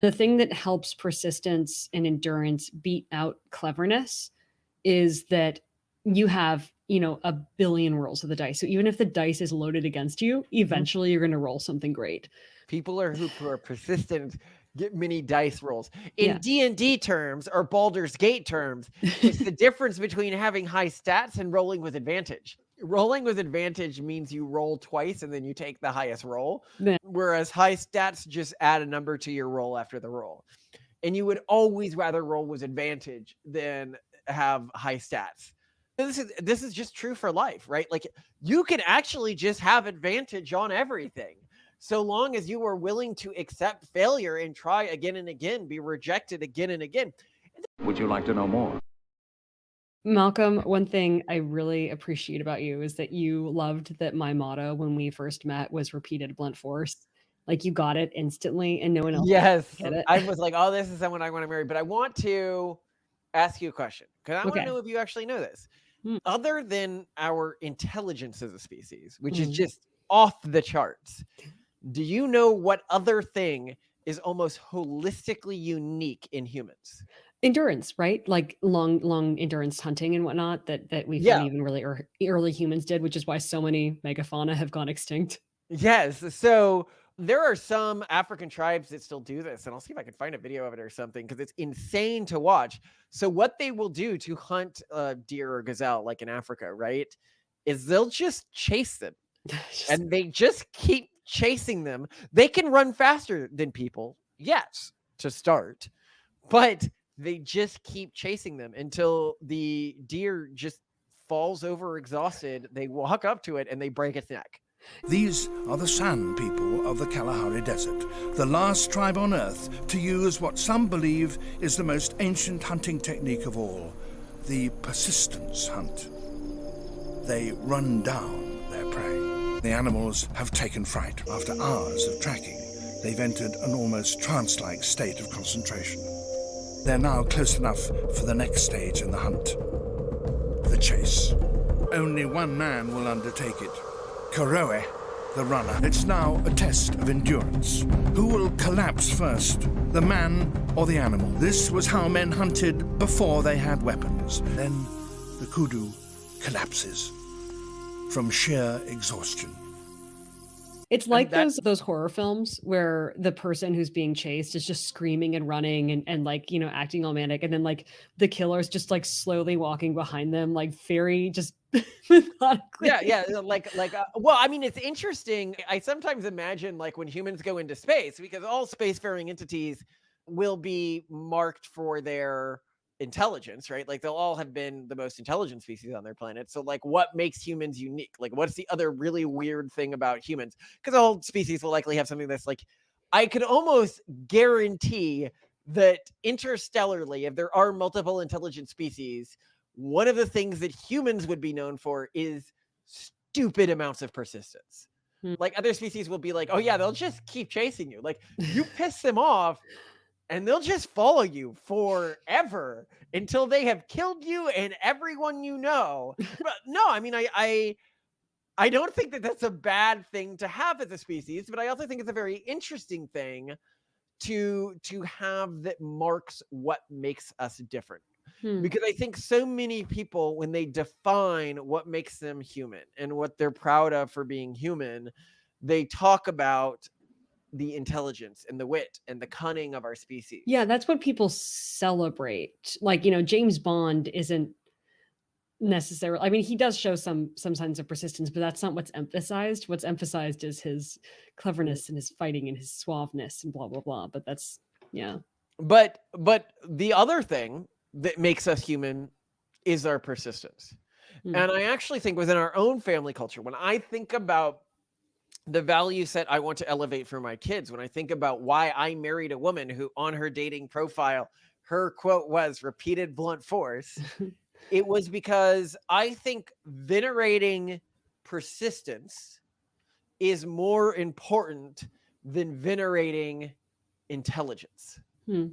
The thing that helps persistence and endurance beat out cleverness is that you have, a billion rolls of the dice. So even if the dice is loaded against you, eventually you're going to roll something great. People who are persistent get many dice rolls. In Yeah. D&D terms or Baldur's Gate terms, it's the difference between having high stats and rolling with advantage. Rolling with advantage means you roll twice and then you take the highest roll, Yeah. whereas high stats just add a number to your roll after the roll. And you would always rather roll with advantage than have high stats. This is just true for life, right? Like you can actually just have advantage on everything. So long as you are willing to accept failure and try again and again, be rejected again and again. Would you like to know more? Malcolm, one thing I really appreciate about you is that you loved that my motto when we first met was repeated blunt force. Like you got it instantly and no one else Yes, get it. I was like, oh, this is someone I want to marry. But I want to ask you a question because I want to Okay. know if you actually know this. Mm, Other than our intelligence as a species, which is mm. just off the charts, do you know what other thing is almost holistically unique in humans? Endurance, right? Like long endurance hunting and whatnot that we Yeah. find even really early humans did, which is why so many megafauna have gone extinct. Yes. So there are some African tribes that still do this, and I'll see if I can find a video of it or something because it's insane to watch. So what they will do to hunt deer or gazelle, like in Africa, right, is they'll just chase them, Just and they just keep chasing them. They can run faster than people, yes, to start, but they just keep chasing them until the deer just falls over exhausted. They walk up to it and they break its neck. These are the San people of the Kalahari Desert, the last tribe on Earth to use what some believe is the most ancient hunting technique of all, the persistence hunt. They run down their prey. The animals have taken fright. After hours of tracking, they've entered an almost trance-like state of concentration. They're now close enough for the next stage in the hunt, the chase. Only one man will undertake it. Koroe, the runner. It's now a test of endurance. Who will collapse first, the man or the animal? This was how men hunted before they had weapons. Then the kudu collapses from sheer exhaustion. it's like That those horror films where the person who's being chased is just screaming and running and like, acting all manic, and then like the killer's just like slowly walking behind them, like very just Yeah, methodically. yeah, well, I mean, it's interesting. I sometimes imagine, like, when humans go into space, because all spacefaring entities will be marked for their intelligence, right? Like, they'll all have been the most intelligent species on their planet. So, like, what makes humans unique? Like, what's the other really weird thing about humans? Because all species will likely have something that's like, I could almost guarantee that interstellarly, if there are multiple intelligent species, one of the things that humans would be known for is stupid amounts of persistence. Hmm. Like other species will be like, oh yeah, they'll just keep chasing you. Like you piss them off and they'll just follow you forever until they have killed you and everyone you know. But no, I mean, I don't think that that's a bad thing to have as a species, but I also think it's a very interesting thing to have that marks what makes us different. Hmm. Because I think so many people, when they define what makes them human and what they're proud of for being human, they talk about the intelligence and the wit and the cunning of our Yeah, species. that's what people celebrate. Like, James Bond isn't necessarily, I mean, he does show some signs of persistence, but that's not what's emphasized. What's emphasized is his Mm. cleverness and his fighting and his suaveness and blah blah blah. But that's yeah. But the other thing that makes us human is our persistence. Hmm. And I actually think within our own family culture, when I think about the value set I want to elevate for my kids, when I think about why I married a woman who on her dating profile, her quote was repeated blunt force, it was because I think venerating persistence is more important than venerating intelligence. Hmm.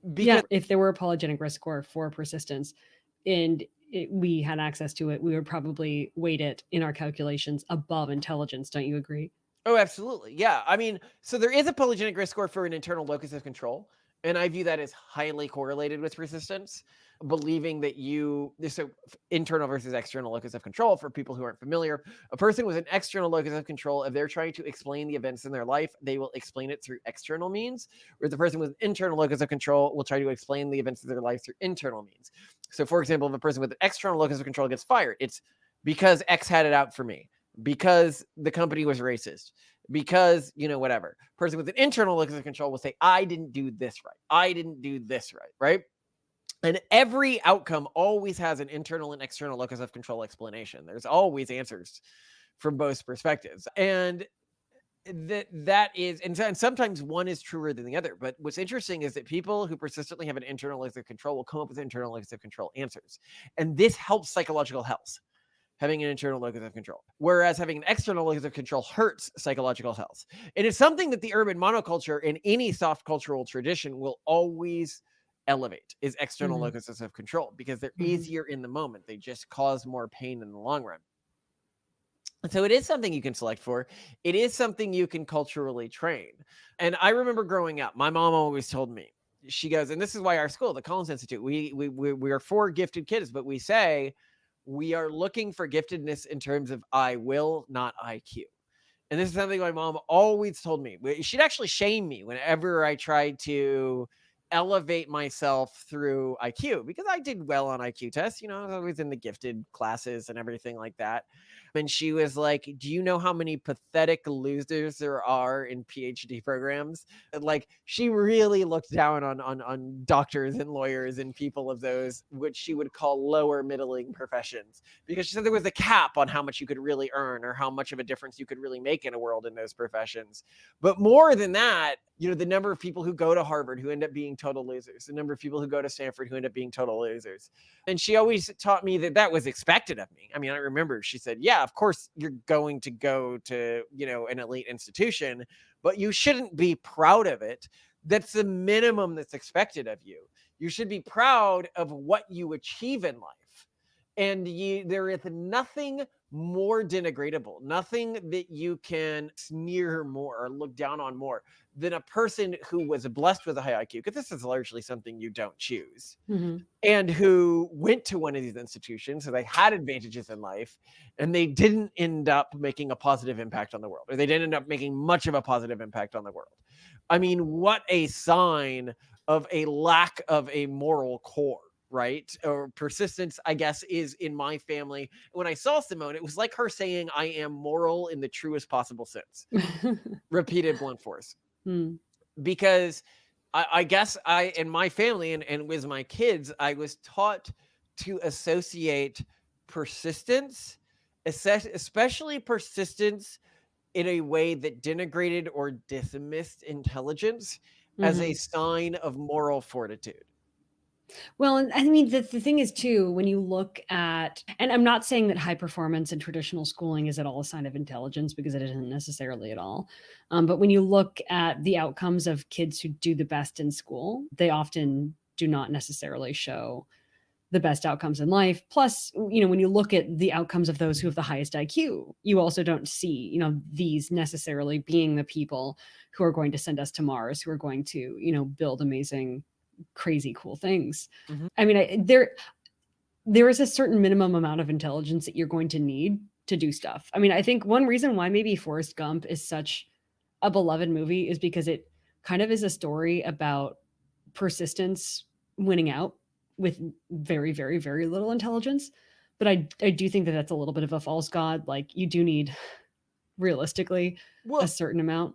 Yeah, Because if there were apologetic risk score for persistence and we had access to it, we would probably weight it in our calculations above intelligence. Don't you agree? Oh, absolutely. Yeah. I mean, so there is a polygenic risk score for an internal locus of control. And I view that as highly correlated with persistence, believing that internal versus external locus of control, for people who aren't familiar, a person with an external locus of control, if they're trying to explain the events in their life, they will explain it through external means, whereas the person with an internal locus of control will try to explain the events of their life through internal means. So, for example, if a person with an external locus of control gets fired, it's because X had it out for me, because the company was racist, because whatever. Person with an internal locus of control will say, I didn't do this right, I didn't do this right. And every outcome always has an internal and external locus of control explanation. There's always answers from both perspectives, and that is, and sometimes one is truer than the other. But what's interesting is that people who persistently have an internal locus of control will come up with internal locus of control answers, and this helps psychological health, having an internal locus of control, whereas having an external locus of control hurts psychological health. And it's something that the urban monoculture in any soft cultural tradition will always elevate, is external Mhm. locuses of control, because they're Mhm. easier in the moment. They just cause more pain in the long run. And so it is something you can select for. It is something you can culturally train. And I remember growing up, my mom always told me, she goes, and this is why our school, the Collins Institute, we are for gifted kids, but we say we are looking for giftedness in terms of I will, not IQ. And this is something my mom always told me. She'd actually shame me whenever I tried to elevate myself through IQ, because I did well on IQ tests. I was always in the gifted classes and everything like that. And she was like, do you know how many pathetic losers there are in PhD programs? And like, she really looked down on doctors and lawyers and people of those, which she would call lower middling professions, because she said there was a cap on how much you could really earn or how much of a difference you could really make in a world in those professions. But more than that, the number of people who go to Harvard who end up being total losers, the number of people who go to Stanford who end up being total losers. And she always taught me that was expected of me. I mean, I remember she said, yeah, of course you're going to go to, an elite institution, but you shouldn't be proud of it. That's the minimum that's expected of you. You should be proud of what you achieve in life. And there is nothing more denigratable, nothing that you can sneer more or look down on more than a person who was blessed with a high IQ, because this is largely something you don't choose, Mhm. and who went to one of these institutions, so they had advantages in life, and they didn't end up making a positive impact on the world, or they didn't end up making much of a positive impact on the world. I mean, what a sign of a lack of a moral core, right? Or persistence, I guess, is in my family. When I saw Simone, it was like her saying, I am moral in the truest possible sense. Repeated blunt force. Mm. Because I guess in my family and with my kids, I was taught to associate persistence, especially persistence in a way that denigrated or dismissed intelligence, as a Mhm. sign of moral fortitude. Well, and I mean, the thing is too, when you look at, and I'm not saying that high performance in traditional schooling is at all a sign of intelligence, because it isn't necessarily at all. But when you look at the outcomes of kids who do the best in school, they often do not necessarily show the best outcomes in life. Plus, when you look at the outcomes of those who have the highest IQ, you also don't see, these necessarily being the people who are going to send us to Mars, who are going to, build amazing, crazy, cool things. Mhm. I mean, there is a certain minimum amount of intelligence that you're going to need to do stuff. I mean, I think one reason why maybe Forrest Gump is such a beloved movie is because it kind of is a story about persistence winning out with very, very, very little intelligence. But I do think that that's a little bit of a false god. Like, you do need realistically a Well, certain amount.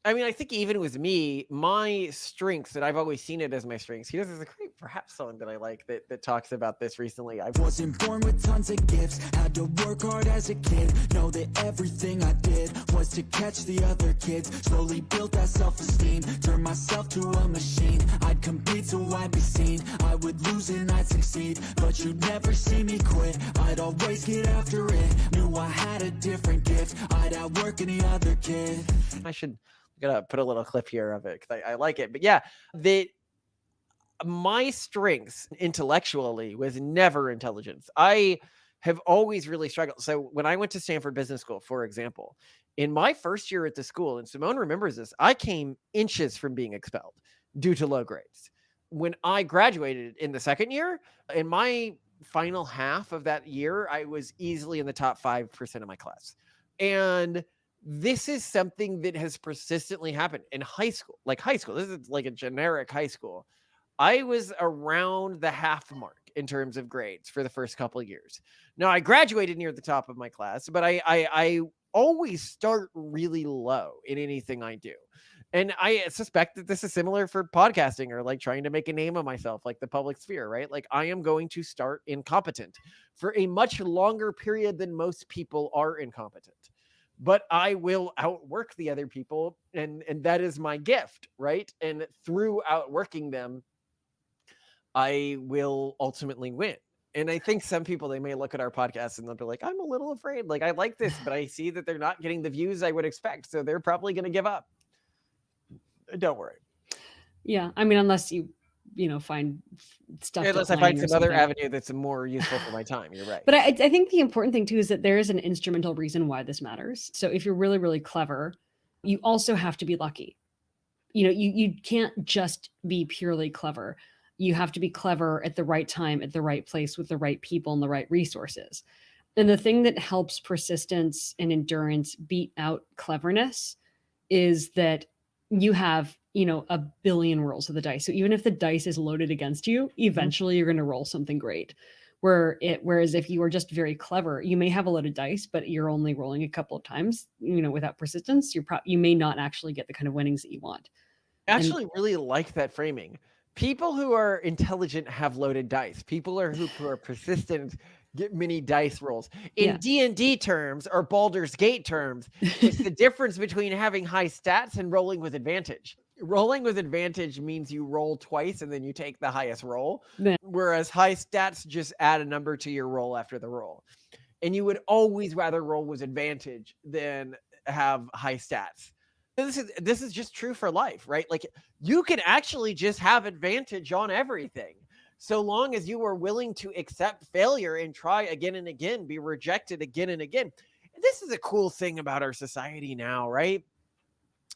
I mean, I think even with me, my strengths, that I've always seen it as my strengths. There's a great perhaps song that I like that talks about this recently. I Wasn't born with tons of gifts, had to work hard as a kid. Know that everything I did was to catch the other kids. Slowly built that self-esteem, turned myself to a machine. I'd compete so I'd be seen, I would lose and I'd succeed. But you'd never see me quit, I'd always get after it. Knew I had a different gift, I'd outwork any other kid. should gotta put a little clip here of it because I like it. But yeah, the my strengths intellectually was never intelligence. I have always really struggled. So when I went to Stanford Business School, for example, In my first year at the school, and Simone remembers this, I came inches from being expelled due to low grades. When I graduated in the second year, in my final half of that year, I was easily in the top 5% of my class. And this is something that has persistently happened in high school. Like high school, this is like a generic high school. I was around the half mark in terms of grades for the first couple of years. Now I graduated near the top of my class, but I always start really low in anything I do. And I suspect that this is similar for podcasting or like trying to make a name of myself, like the public sphere, right? Like I am going to start incompetent for a much longer period than most people are incompetent. But I will outwork the other people, and that is my gift, right? And through outworking them, I will ultimately win. And I think some people, they may look at our podcast and they'll be like, I'm a little afraid. Like, I like this, but I see that they're not getting the views I would expect. So they're probably going to give up. Don't worry. Yeah. I mean, unless you find stuff. Unless I find some other avenue that's more useful for my time. You're right. But I think the important thing too is that there is an instrumental reason why this matters. So if you're really, really clever, you also have to be lucky. You can't just be purely clever. You have to be clever at the right time, at the right place, with the right people and the right resources. And the thing that helps persistence and endurance beat out cleverness is that you have, a billion rolls of the dice. So even if the dice is loaded against you, eventually you're going to roll something great. Whereas if you are just very clever, you may have a load of dice, but you're only rolling a couple of times, without persistence, you may not actually get the kind of winnings that you want. I actually really like that framing. People who are intelligent have loaded dice. People who are persistent get many dice rolls. In D&D terms or Baldur's Gate terms, it's the difference between having high stats and rolling with advantage. Rolling with advantage means you roll twice and then you take the highest roll, whereas high stats just add a number to your roll after the roll. And you would always rather roll with advantage than have high stats. This is just true for life, right? Like you can actually just have advantage on everything. So long as you are willing to accept failure and try again and again, be rejected again and again. And this is a cool thing about our society now, right?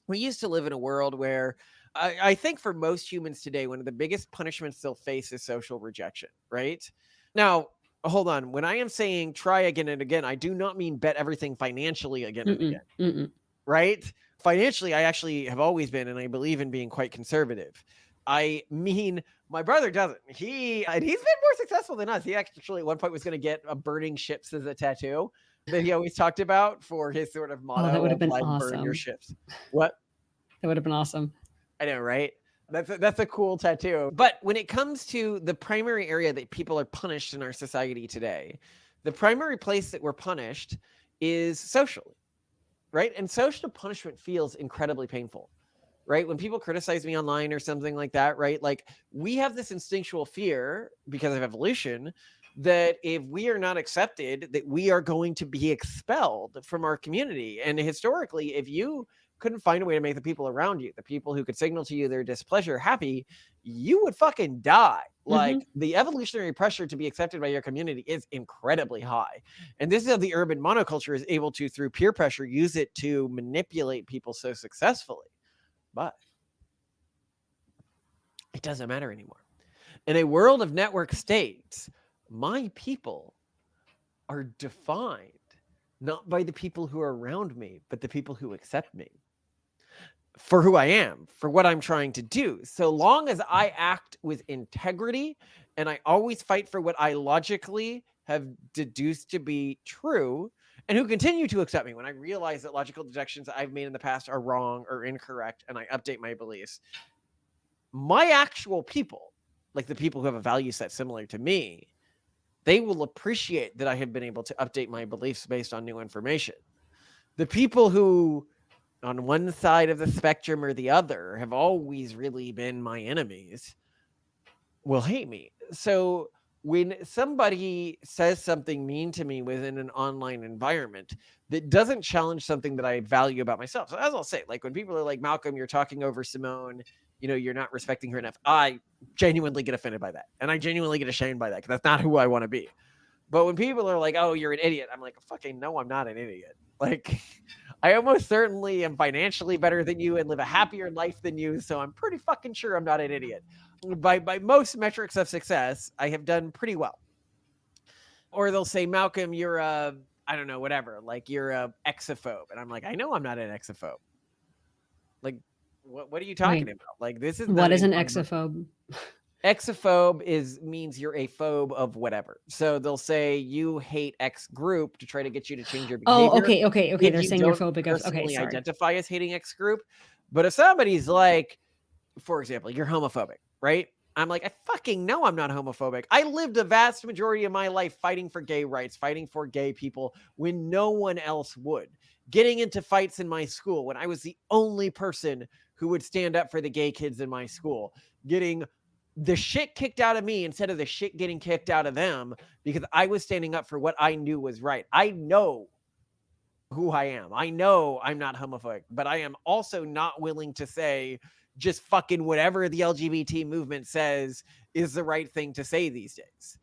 We used to live in a world where I think for most humans today, one of the biggest punishments they'll face is social rejection, right? Now, hold on. When I am saying try again and again, I do not mean bet everything financially again and again, right? Financially, I actually have always been, and I believe in being quite conservative. I mean, my brother doesn't. He's been more successful than us. He actually at one point was going to get a burning ships as a tattoo that he always talked about for his sort of motto. That would have been like, awesome. Burn your ships. What? That would have been awesome. I know, right? That's a cool tattoo. But when it comes to the primary area that people are punished in our society today, the primary place that we're punished is socially, right? And social punishment feels incredibly painful, right? When people criticize me online or something like that, right? Like we have this instinctual fear because of evolution that if we are not accepted, that we are going to be expelled from our community. And historically, if you couldn't find a way to make the people around you, the people who could signal to you their displeasure, happy, you would fucking die. Like the evolutionary pressure to be accepted by your community is incredibly high. And this is how the urban monoculture is able to, through peer pressure, use it to manipulate people so successfully. But it doesn't matter anymore. In a world of network states, my people are defined not by the people who are around me, but the people who accept me for who I am, for what I'm trying to do. So long as I act with integrity and I always fight for what I logically have deduced to be true, and who continue to accept me when I realize that logical deductions that I've made in the past are wrong or incorrect, and I update my beliefs, my actual people, like the people who have a value set similar to me, they will appreciate that I have been able to update my beliefs based on new information. The people who, on one side of the spectrum or the other, have always really been my enemies, will hate me. So when somebody says something mean to me within an online environment that doesn't challenge something that I value about myself. So as I'll say, like when people are like, Malcolm, you're talking over Simone, you're not respecting her enough. I genuinely get offended by that. And I genuinely get ashamed by that because that's not who I want to be. But when people are like, oh, you're an idiot, I'm like, fucking no, I'm not an idiot. Like, I almost certainly am financially better than you and live a happier life than you, so I'm pretty fucking sure I'm not an idiot. By most metrics of success, I have done pretty well. Or they'll say, Malcolm, you're a, I don't know, whatever, like you're a exophobe. And I'm like, I know I'm not an exophobe. Like, what are you talking Wait, about? Like, this is what not is an in my mind. exophobe? Exophobe means you're a phobe of whatever. So they'll say you hate X group to try to get you to change your Oh, behavior. okay. If They're you saying you're don't phobic of. Okay, personally sorry. identify as hating X group. But if somebody's like, for example, you're homophobic, right? I'm like, I fucking know I'm not homophobic. I lived a vast majority of my life fighting for gay rights, fighting for gay people when no one else would. Getting into fights in my school when I was the only person who would stand up for the gay kids in my school. Getting the shit kicked out of me instead of the shit getting kicked out of them because I was standing up for what I knew was right. I know who I am. I know I'm not homophobic, but I am also not willing to say just fucking whatever the LGBT movement says is the right thing to say these days.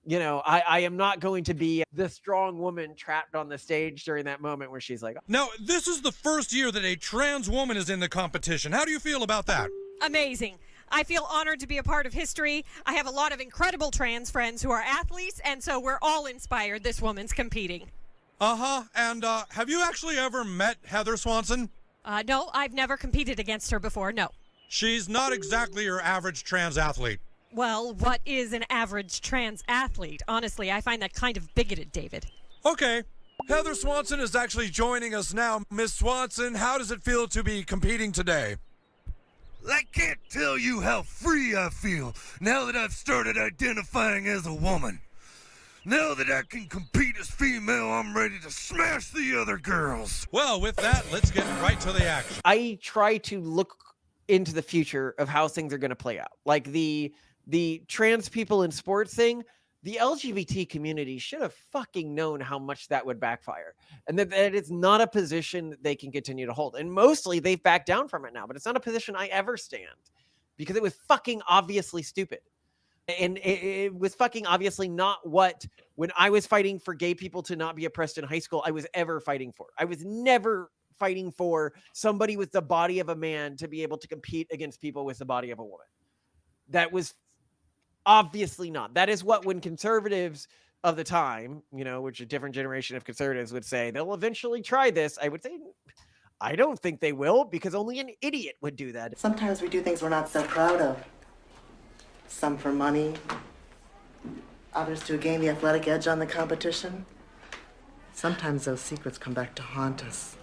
You know, I am not going to be the strong woman trapped on the stage during that moment where she's like, Now, this is the first year that a trans woman is in the competition. How do you feel about that? Amazing. I feel honored to be a part of history. I have a lot of incredible trans friends who are athletes, and so we're all inspired. This woman's competing. Uh-huh. And have you actually ever met Heather Swanson? No, I've never competed against her before, no. She's not exactly your average trans athlete. Well, what is an average trans athlete? Honestly, I find that kind of bigoted, David. Okay. Heather Swanson is actually joining us now. Miss Swanson, how does it feel to be competing today? I can't tell you how free I feel now that I've started identifying as a woman. Now that I can compete as female, I'm ready to smash the other girls. Well, with that, let's get right to the action. I try to look into the future of how things are going to play out. Like the trans people in sports thing, the LGBT community should have fucking known how much that would backfire. And that it's not a position that they can continue to hold. And mostly they've backed down from it now, but it's not a position I ever stand because it was fucking obviously stupid. And it was fucking obviously not what, when I was fighting for gay people to not be oppressed in high school, I was ever fighting for. I was never fighting for somebody with the body of a man to be able to compete against people with the body of a woman. That was obviously not. That is what, when conservatives of the time, you know, which a different generation of conservatives would say, they'll eventually try this. I would say, I don't think they will, because only an idiot would do that. Sometimes we do things we're not so proud of. Some for money, others to gain the athletic edge on the competition. Sometimes those secrets come back to haunt us.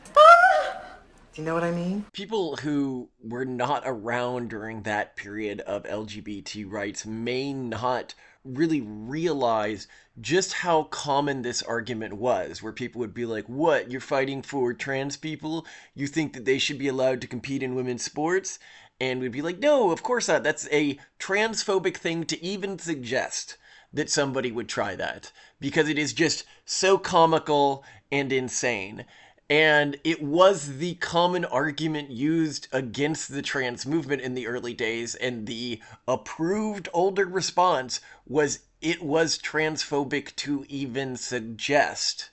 Do you know what I mean? People who were not around during that period of LGBT rights may not really realize just how common this argument was, where people would be like, what, you're fighting for trans people? You think that they should be allowed to compete in women's sports? And we'd be like, no, of course not. That's a transphobic thing to even suggest that somebody would try that, because it is just so comical and insane. And it was the common argument used against the trans movement in the early days, and the approved older response was it was transphobic to even suggest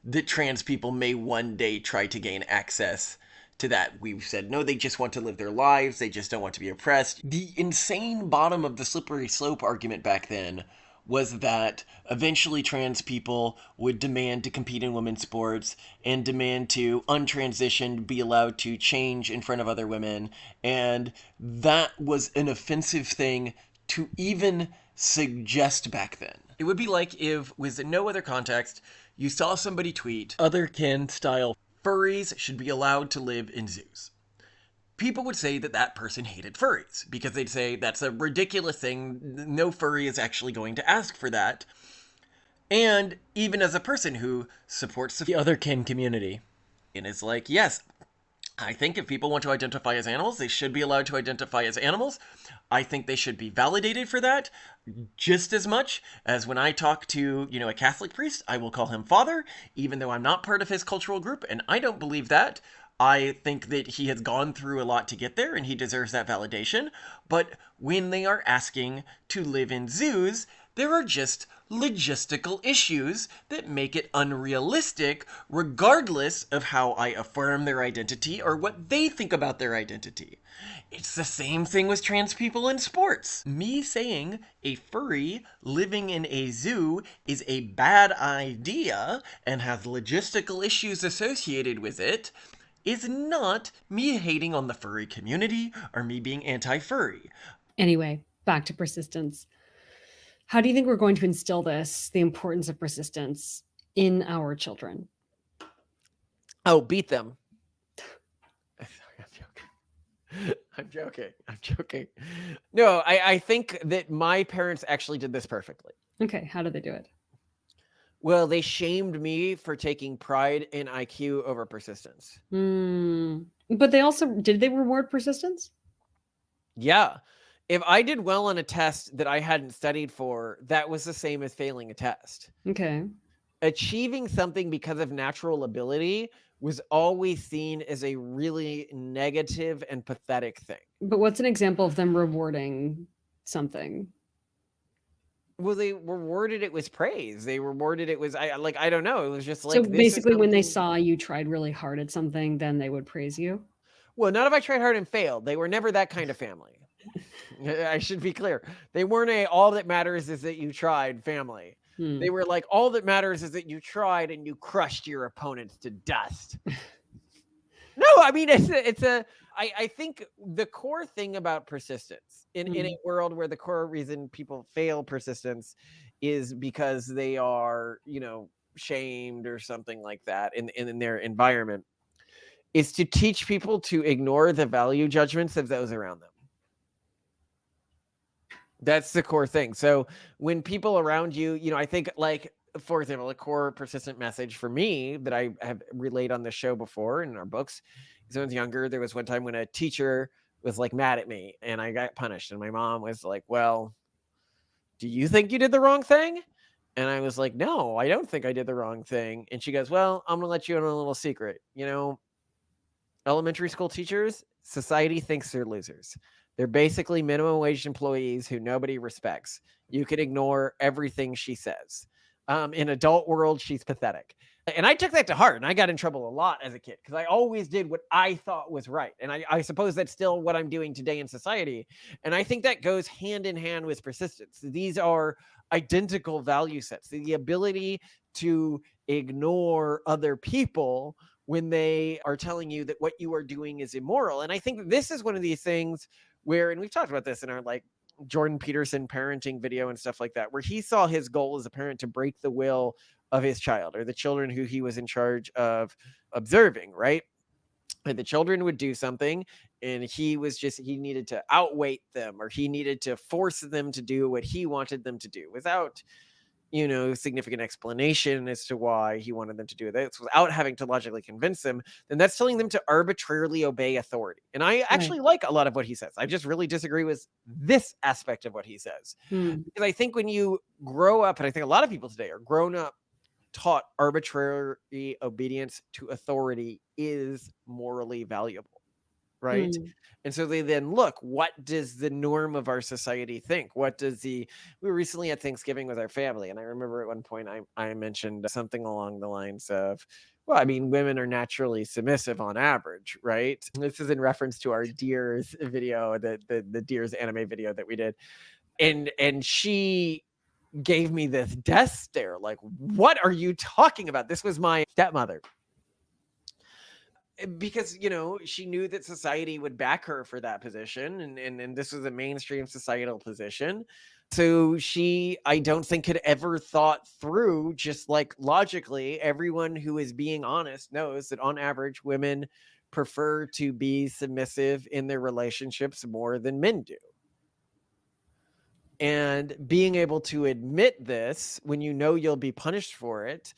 that trans people may one day try to gain access to that. We said, no, they just want to live their lives. They just don't want to be oppressed. The insane bottom of the slippery slope argument back then was that eventually trans people would demand to compete in women's sports and demand to untransition be allowed to change in front of other women. And that was an offensive thing to even suggest back then. It would be like if, with no other context, you saw somebody tweet, otherkin style furries should be allowed to live in zoos. People would say that that person hated furries, because they'd say that's a ridiculous thing. No furry is actually going to ask for that. And even as a person who supports the otherkin community, and is like, yes, I think if people want to identify as animals, they should be allowed to identify as animals. I think they should be validated for that just as much as when I talk to, a Catholic priest, I will call him father, even though I'm not part of his cultural group, and I don't believe that. I think that he has gone through a lot to get there, and he deserves that validation. But when they are asking to live in zoos, There are just logistical issues that make it unrealistic, regardless of how I affirm their identity or what they think about their identity. It's the same thing with trans people in sports. Me saying a furry living in a zoo is a bad idea and has logistical issues associated with it is not me hating on the furry community or me being anti-furry. Anyway, back to persistence. How do you think we're going to instill this, the importance of persistence, in our children? Oh, beat them. I'm joking. No, I think that my parents actually did this perfectly. Okay, how do they do it? Well, they shamed me for taking pride in IQ over persistence. But did they reward persistence? Yeah. If I did well on a test that I hadn't studied for, that was the same as failing a test. Okay. Achieving something because of natural ability was always seen as a really negative and pathetic thing. But what's an example of them rewarding something? Well, they rewarded it with praise. They rewarded it was I don't know. It was just like So this is basically, when they something- saw you tried really hard at something, then they would praise you? Well, not if I tried hard and failed. They were never that kind of family. I should be clear. They weren't a all that matters is that you tried family. They were like, all that matters is that you tried and you crushed your opponents to dust. No, I mean, I think the core thing about persistence in a world where the core reason people fail persistence is because they are, shamed or something like that in their environment, is to teach people to ignore the value judgments of those around them. That's the core thing. So when people around you, I think like, for example, a core persistent message for me that I have relayed on the show before in our books is when I was younger, there was one time when a teacher was like mad at me and I got punished. And my mom was like, well, do you think you did the wrong thing? And I was like, no, I don't think I did the wrong thing. And she goes, well, I'm going to let you in on a little secret. Elementary school teachers, society thinks they're losers. They're basically minimum wage employees who nobody respects. You can ignore everything she says. In adult world, she's pathetic. And I took that to heart, and I got in trouble a lot as a kid because I always did what I thought was right. And I suppose that's still what I'm doing today in society. And I think that goes hand in hand with persistence. These are identical value sets. The ability to ignore other people when they are telling you that what you are doing is immoral. And I think that this is one of these things where, and we've talked about this in our Jordan Peterson parenting video and stuff like that, where he saw his goal as a parent to break the will of his child or the children who he was in charge of observing, right? And the children would do something and he needed to outweight them or he needed to force them to do what he wanted them to do without significant explanation as to why he wanted them to do this without having to logically convince them, then that's telling them to arbitrarily obey authority. And I actually like a lot of what he says. I just really disagree with this aspect of what he says. Because I think when you grow up, and I think a lot of people today are grown up, taught arbitrary obedience to authority is morally valuable, right? And so they then look, what does the norm of our society think? We were recently at Thanksgiving with our family. And I remember at one point I mentioned something along the lines of, well, I mean, women are naturally submissive on average, right? This is in reference to our Deers video, the Deers anime video that we did. And she gave me this death stare. Like, what are you talking about? This was my stepmother. Because she knew that society would back her for that position and this was a mainstream societal position, so I don't think had ever thought through, just like logically, everyone who is being honest knows that on average women prefer to be submissive in their relationships more than men do. And being able to admit this when you'll be punished for it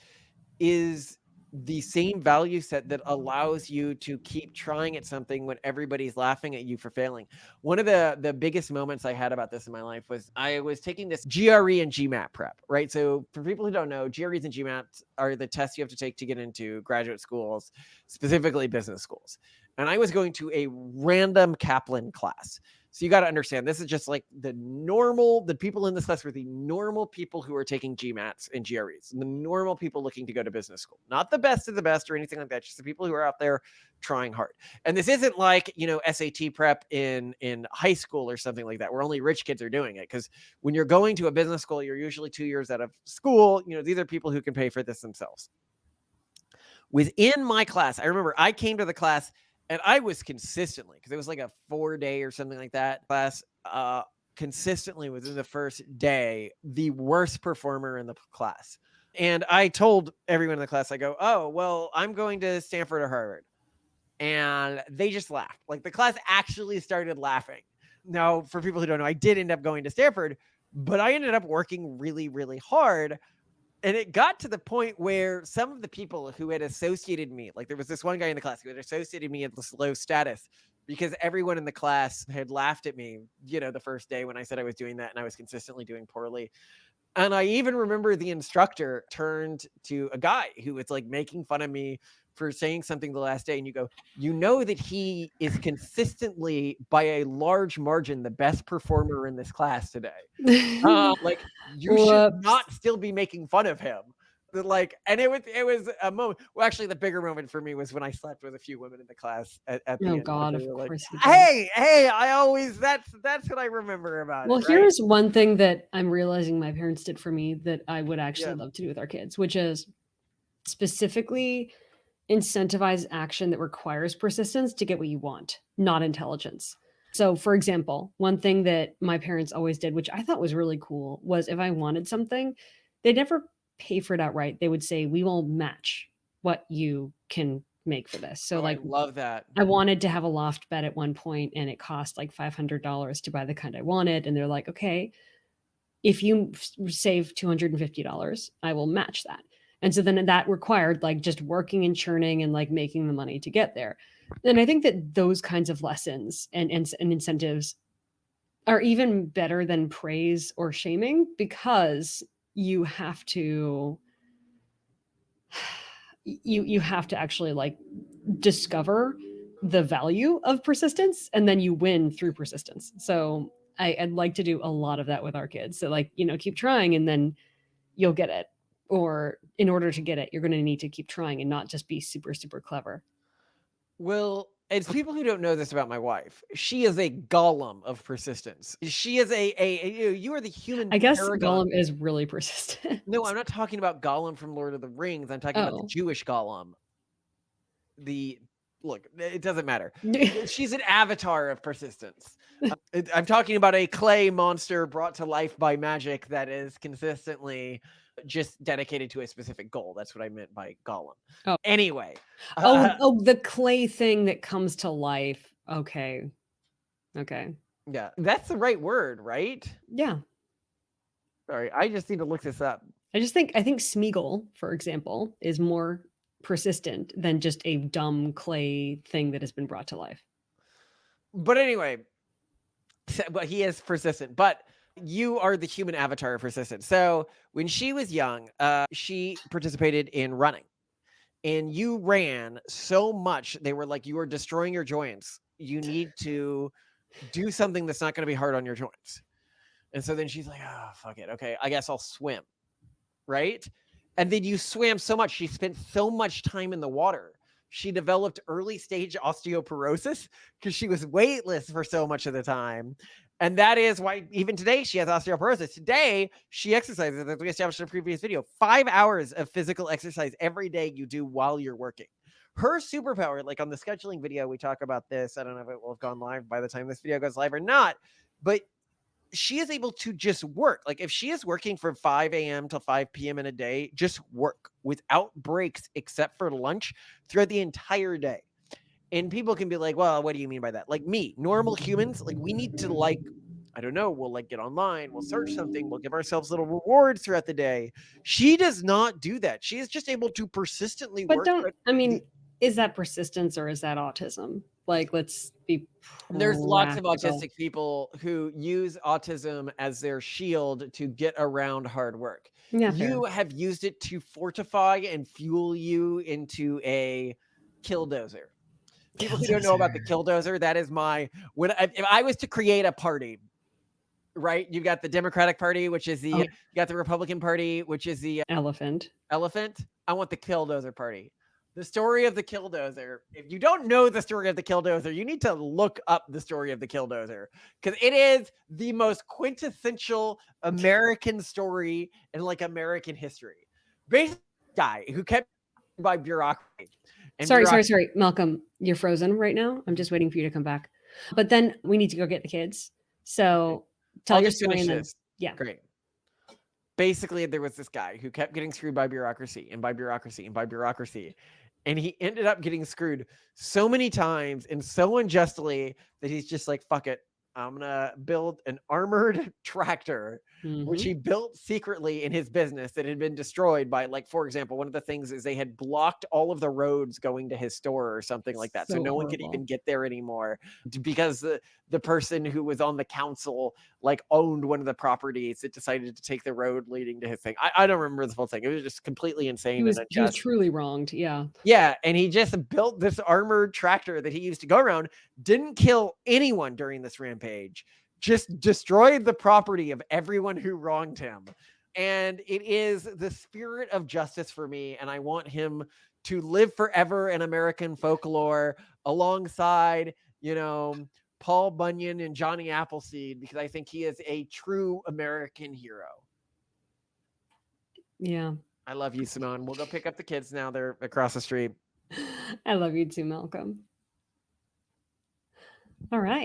is the same value set that allows you to keep trying at something when everybody's laughing at you for failing. One of the biggest moments I had about this in my life was I was taking this GRE and GMAT prep, right? So for people who don't know, GREs and GMATs are the tests you have to take to get into graduate schools, specifically business schools. and I was going to a random Kaplan class. So you got to understand, this is just like the people in this class were the normal people who are taking GMATs and GREs, and the normal people looking to go to business school. Not the best of the best or anything like that, just the people who are out there trying hard. And this isn't like, SAT prep in high school or something like that, where only rich kids are doing it. Because when you're going to a business school, you're usually 2 years out of school. These are people who can pay for this themselves. Within my class, I remember I came to the class and I was consistently, because it was like a 4-day or something like that class, consistently within the first day, the worst performer in the class. And I told everyone in the class, I go, oh, well, I'm going to Stanford or Harvard. And they just laughed. Like, the class actually started laughing. Now, for people who don't know, I did end up going to Stanford, but I ended up working really, really hard. And it got to the point where some of the people who had associated me, like there was this one guy in the class who had associated me at this low status because everyone in the class had laughed at me, the first day when I said I was doing that and I was consistently doing poorly. And I even remember the instructor turned to a guy who was like making fun of me for saying something the last day. And you go, that he is consistently by a large margin the best performer in this class today. Like, you should not still be making fun of him. And it was a moment. Well, actually, the bigger moment for me was when I slept with a few women in the class at the end. Oh God, of course. Hey, I always, that's what I remember about it. Well, right? here's one thing that I'm realizing my parents did for me that I would actually love to do with our kids, which is specifically incentivize action that requires persistence to get what you want, not intelligence. So, for example, one thing that my parents always did, which I thought was really cool, was if I wanted something, they'd never pay for it outright. They would say, we will match what you can make for this. So, I love that. I wanted to have a loft bed at one point and it cost like $500 to buy the kind I wanted. And they're like, okay, if you save $250, I will match that. And so then that required like just working and churning and like making the money to get there. And I think that those kinds of lessons and incentives are even better than praise or shaming, because you have to actually like discover the value of persistence, and then you win through persistence. So I'd like to do a lot of that with our kids. So like, keep trying and then you'll get it. Or in order to get it, you're going to need to keep trying and not just be super, super clever. Well, it's people who don't know this about my wife. She is a golem of persistence. She is you are the human. I guess paragon. Gollum is really persistent. No, I'm not talking about Gollum from Lord of the Rings. I'm talking about the Jewish Gollum. Look, it doesn't matter. She's an avatar of persistence. I'm talking about a clay monster brought to life by magic that is consistently just dedicated to a specific goal. That's what I meant by Gollum. Oh. Anyway. The clay thing that comes to life. Okay. Yeah, that's the right word, right? Yeah. Sorry, I just need to look this up. I think Smeagol, for example, is more persistent than just a dumb clay thing that has been brought to life. But anyway, he is persistent, but you are the human avatar of persistence. So when she was young, she participated in running, and you ran so much. They were like, you are destroying your joints. You need to do something that's not going to be hard on your joints. And so then she's like, oh, fuck it. Okay, I guess I'll swim. Right? And then you swam so much. She spent so much time in the water. She developed early stage osteoporosis because she was weightless for so much of the time. And that is why even today she has osteoporosis. Today she exercises, as we established in a previous video, 5 hours of physical exercise every day you do while you're working. Her superpower, like on the scheduling video, we talk about this. I don't know if it will have gone live by the time this video goes live or not, but she is able to just work. Like if she is working from 5 a.m. to 5 p.m. in a day, just work without breaks except for lunch throughout the entire day. And people can be like, well, what do you mean by that? Like me, normal humans, like we need to like, I don't know, we'll like get online, we'll search something, we'll give ourselves little rewards throughout the day. She does not do that. She is just able to persistently work. Is that persistence or is that autism? Like, let's be There's lots of autistic people who use autism as their shield to get around hard work. Yeah, you have used it to fortify and fuel you into a killdozer. People who don't know about the Killdozer, that is if I was to create a party, right? You got the Democratic Party, which is you got the Republican Party, which is the Elephant. I want the Killdozer Party. The story of the Killdozer. If you don't know the story of the Killdozer, you need to look up the story of the Killdozer, because it is the most quintessential American story in like American history. Basically, guy who kept by bureaucracy. Sorry, Malcolm, you're frozen right now. I'm just waiting for you to come back. But then we need to go get the kids. So tell your story and then, yeah. Great. Basically, there was this guy who kept getting screwed by bureaucracy and by bureaucracy and by bureaucracy. And he ended up getting screwed so many times and so unjustly that he's just like, fuck it. I'm going to build an armored tractor, which he built secretly in his business that had been destroyed by, like, for example, one of the things is they had blocked all of the roads going to his store or something like that. So no one could even get there anymore because the person who was on the council like owned one of the properties that decided to take the road leading to his thing. I don't remember the full thing. It was just completely insane. He was truly wronged. Yeah. Yeah. And he just built this armored tractor that he used to go around, didn't kill anyone during this rampage, just destroyed the property of everyone who wronged him. And it is the spirit of justice for me. And I want him to live forever in American folklore alongside, Paul Bunyan and Johnny Appleseed, because I think he is a true American hero. Yeah. I love you, Simone. We'll go pick up the kids now. They're across the street. I love you too, Malcolm. All right.